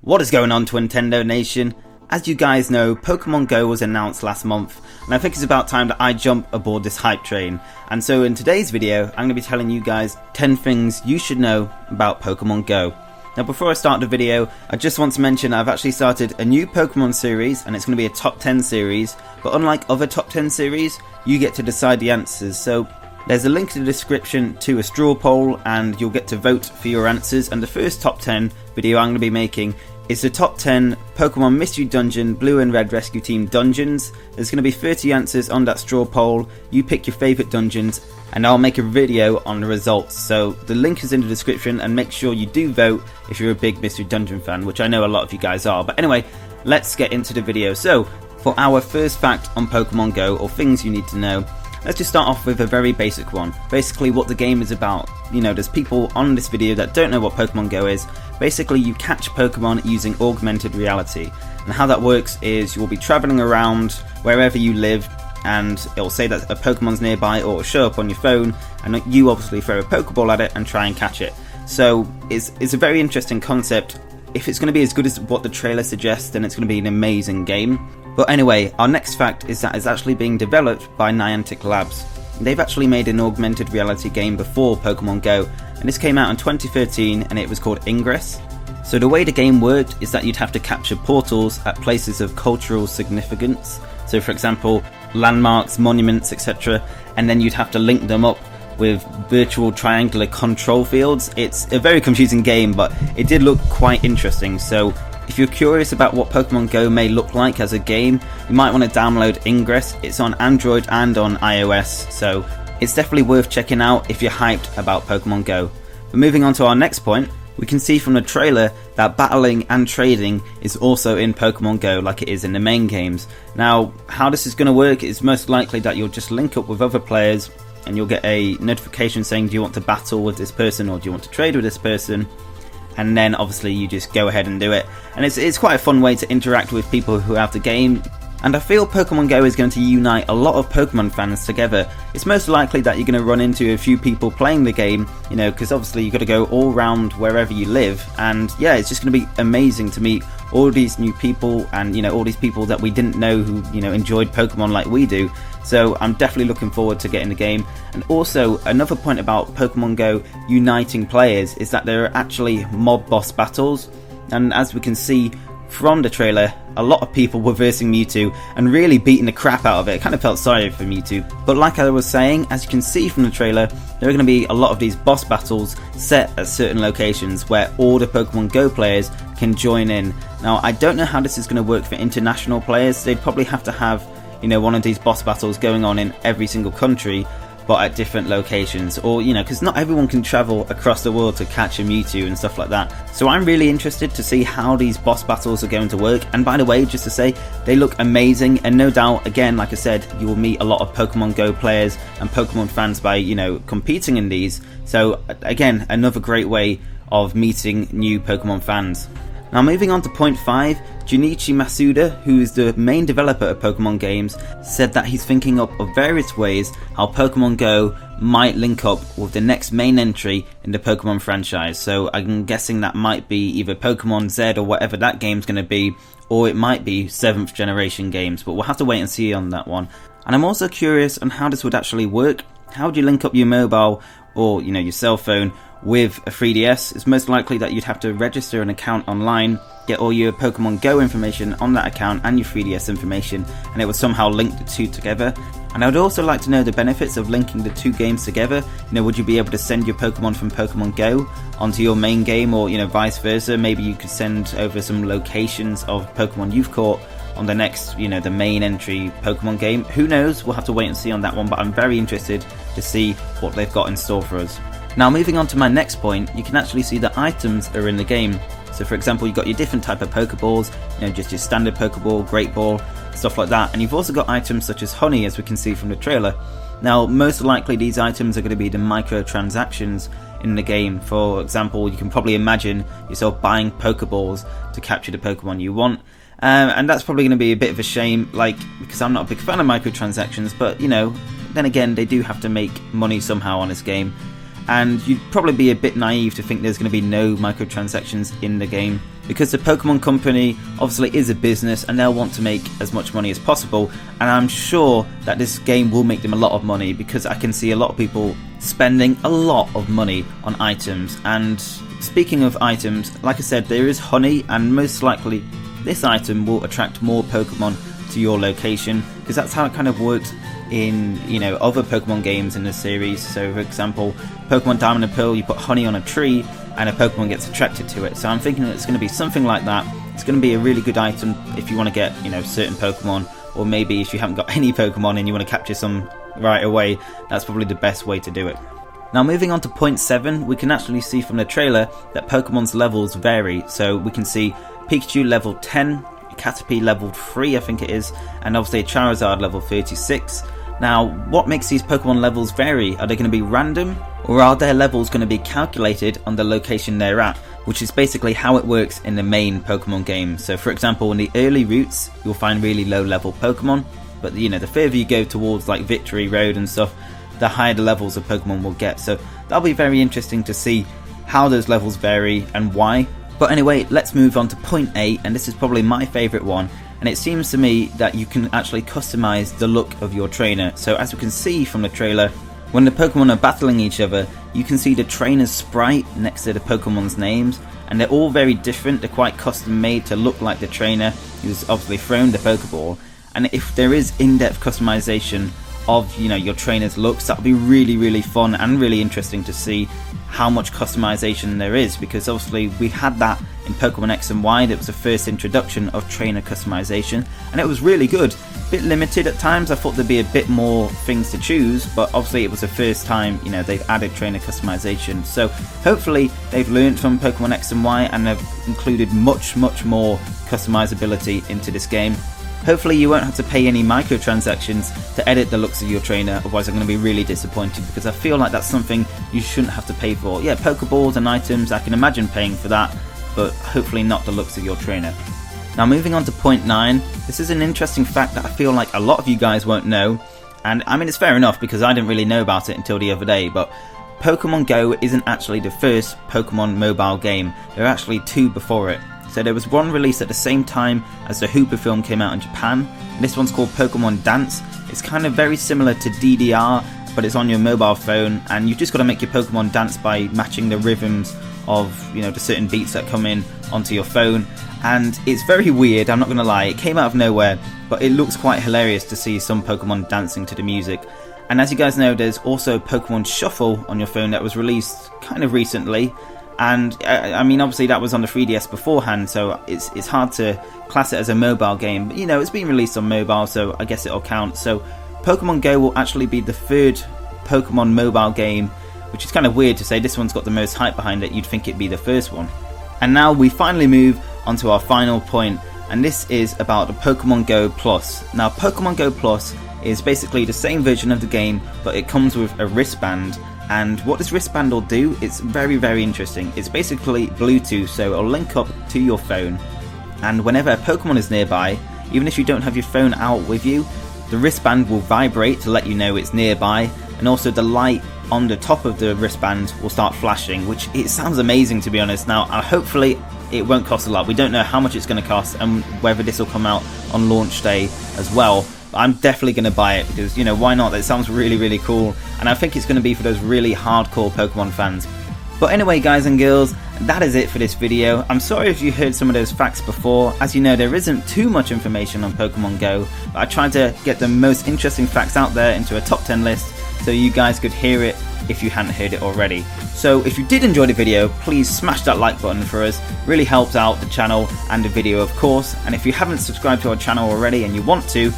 What is going on, Twintendo Nation? As you guys know, Pokémon GO was announced last month, and I think it's about time that I jump aboard this hype train. And so in today's video, I'm going to be telling you guys 10 things you should know about Pokémon GO. Now before I start the video, I just want to mention I've actually started a new Pokémon series, and it's going to be a top 10 series, but unlike other top 10 series, you get to decide the answers. So there's a link in the description to a straw poll, and you'll get to vote for your answers, and the first top 10 video I'm going to be making is the top 10 Pokemon Mystery Dungeon Blue and Red Rescue Team dungeons. There's going to be 30 answers on that straw poll. You pick your favourite dungeons and I'll make a video on the results. So the link is in the description, and make sure you do vote if you're a big Mystery Dungeon fan, which I know a lot of you guys are. But anyway, let's get into the video. So for our first fact on Pokemon GO, or things you need to know, let's just start off with a very basic one. Basically what the game is about. You know, there's people on this video that don't know what Pokemon GO is. Basically you catch Pokemon using augmented reality. And how that works is you'll be travelling around wherever you live, and it'll say that a Pokemon's nearby, or it'll show up on your phone, and you obviously throw a Pokeball at it and try and catch it. So it's a very interesting concept. If it's going to be as good as what the trailer suggests, then it's going to be an amazing game. But anyway, our next fact is that it's actually being developed by Niantic Labs. They've actually made an augmented reality game before Pokemon GO, and this came out in 2013 and it was called Ingress. So the way the game worked is that you'd have to capture portals at places of cultural significance, so for example landmarks, monuments, etc., and then you'd have to link them up with virtual triangular control fields. It's a very confusing game, but it did look quite interesting. So if you're curious about what Pokemon GO may look like as a game, you might want to download Ingress. It's on Android and on iOS, so it's definitely worth checking out if you're hyped about Pokemon GO. But moving on to our next point, we can see from the trailer that battling and trading is also in Pokemon GO like it is in the main games. Now, how this is going to work is most likely that you'll just link up with other players and you'll get a notification saying, do you want to battle with this person or do you want to trade with this person? And then obviously you just go ahead and do it. And it's quite a fun way to interact with people who have the game. And I feel Pokemon GO is going to unite a lot of Pokemon fans together. It's most likely that you're going to run into a few people playing the game, you know, because obviously you've got to go all around wherever you live. And yeah, it's just going to be amazing to meet all these new people, and you know, all these people that we didn't know who, you know, enjoyed Pokemon like we do. So I'm definitely looking forward to getting the game. And also another point about Pokemon GO uniting players is that there are actually mob boss battles, and as we can see from the trailer, a lot of people were versing Mewtwo and really beating the crap out of it. I kind of felt sorry for Mewtwo. But like I was saying, as you can see from the trailer, there are going to be a lot of these boss battles set at certain locations where all the Pokemon GO players can join in. Now I don't know how this is going to work for international players. They'd probably have to have, you know, one of these boss battles going on in every single country, but at different locations, or you know, because not everyone can travel across the world to catch a Mewtwo and stuff like that. So I'm really interested to see how these boss battles are going to work. And by the way, just to say, they look amazing, and no doubt, again, like I said, you will meet a lot of Pokemon GO players and Pokemon fans by, you know, competing in these. So again, another great way of meeting new Pokemon fans. Now moving on to point 5, Junichi Masuda, who is the main developer of Pokemon games, said that he's thinking up of various ways how Pokemon GO might link up with the next main entry in the Pokemon franchise. So I'm guessing that might be either Pokemon Z or whatever that game's going to be, or it might be 7th generation games, but we'll have to wait and see on that one. And I'm also curious on how this would actually work. How would you link up your mobile or, you know, your cell phone with a 3DS? It's most likely that you'd have to register an account online, get all your Pokemon GO information on that account and your 3DS information, and it would somehow link the two together. And I would also like to know the benefits of linking the two games together. You know, would you be able to send your Pokemon from Pokemon GO onto your main game, or, you know, vice versa? Maybe you could send over some locations of Pokemon you've caught on the next, you know, the main entry Pokemon game. Who knows? We'll have to wait and see on that one, but I'm very interested to see what they've got in store for us. Now moving on to my next point, you can actually see that items are in the game. So for example, you've got your different type of Pokeballs, you know, just your standard Pokeball, Great Ball, stuff like that. And you've also got items such as honey, as we can see from the trailer. Now most likely these items are going to be the microtransactions in the game. For example, you can probably imagine yourself buying Pokeballs to capture the Pokemon you want. And that's probably going to be a bit of a shame, like, because I'm not a big fan of microtransactions, but you know, then again, they do have to make money somehow on this game. and you'd probably be a bit naive to think there's going to be no microtransactions in the game. because the Pokemon company obviously is a business and they'll want to make as much money as possible, and I'm sure that this game will make them a lot of money, because I can see a lot of people spending a lot of money on items. And speaking of items, like I said, there is honey, and most likely this item will attract more Pokemon to your location, because that's how it kind of works in, you know, other Pokemon games in the series. So for example, Pokemon Diamond and Pearl, you put honey on a tree and a Pokemon gets attracted to it. So I'm thinking that it's going to be something like that. It's going to be a really good item if you want to get, you know, certain Pokemon, or maybe if you haven't got any Pokemon and you want to capture some right away, that's probably the best way to do it. Now moving on to point 7, we can actually see from the trailer that Pokemon's levels vary. So we can see Pikachu level 10, Caterpie level 3 I think it is, and obviously Charizard level 36. Now what makes these Pokemon levels vary? Are they going to be random, or are their levels going to be calculated on the location they're at, which is basically how it works in the main Pokemon game. So for example, in the early routes you'll find really low level Pokemon, but you know, the further you go towards like Victory Road and stuff, the higher the levels of Pokemon will get. So that'll be very interesting to see how those levels vary and why. But anyway, let's move on to point 8, and this is probably my favourite one, and it seems to me that you can actually customise the look of your trainer. So as you can see from the trailer, when the Pokemon are battling each other, you can see the trainer's sprite next to the Pokemon's names, and they're all very different. They're quite custom made to look like the trainer who's obviously thrown the Pokeball. And if there is in-depth customization of, you know, your trainer's looks, that'll be really fun and really interesting to see how much customization there is, because obviously we had that in Pokemon X and Y. That was the first introduction of trainer customization, and it was really good. A bit limited at times. I thought there'd be a bit more things to choose, but obviously it was the first time, you know, they've added trainer customization. So hopefully they've learned from Pokemon X and Y and they've included much more customizability into this game. Hopefully you won't have to pay any microtransactions to edit the looks of your trainer, otherwise I'm going to be really disappointed, because I feel like that's something you shouldn't have to pay for. Yeah, Pokeballs and items, I can imagine paying for that, but hopefully not the looks of your trainer. Now moving on to point 9, this is an interesting fact that I feel like a lot of you guys won't know, and I mean it's fair enough because I didn't really know about it until the other day, but Pokemon GO isn't actually the first Pokemon mobile game. There are actually 2 before it. So there was one released at the same time as the Hooper film came out in Japan. This one's called Pokemon Dance. It's kind of very similar to DDR, but it's on your mobile phone, and you've just got to make your Pokemon dance by matching the rhythms of, you know, the certain beats that come in onto your phone. And it's very weird, I'm not going to lie. It came out of nowhere, but it looks quite hilarious to see some Pokemon dancing to the music. And as you guys know, there's also Pokemon Shuffle on your phone that was released kind of recently. And I mean, obviously that was on the 3DS beforehand, so it's hard to class it as a mobile game. But you know, it's been released on mobile, so I guess it'll count. So Pokemon GO will actually be the 3rd Pokemon mobile game, which is kind of weird to say. This one's got the most hype behind it. You'd think it'd be the first one. And now we finally move on to our final point, and this is about the Pokemon GO Plus. Now Pokemon GO Plus is basically the same version of the game, but it comes with a wristband. And what this wristband will do, it's very interesting. It's basically Bluetooth, so it'll link up to your phone, and whenever a Pokemon is nearby, even if you don't have your phone out with you, the wristband will vibrate to let you know it's nearby, and also the light on the top of the wristband will start flashing, which it sounds amazing, to be honest. Now hopefully it won't cost a lot. We don't know how much it's going to cost and whether this will come out on launch day as well. I'm definitely going to buy it because, you know, why not? That sounds really cool, and I think it's going to be for those really hardcore Pokemon fans. But anyway, guys and girls, that is it for this video. I'm sorry if you heard some of those facts before. As you know, there isn't too much information on Pokemon GO, but I tried to get the most interesting facts out there into a top 10 list so you guys could hear it if you hadn't heard it already. So if you did enjoy the video, please smash that like button for us. It really helps out the channel and the video, of course. And if you haven't subscribed to our channel already and you want to,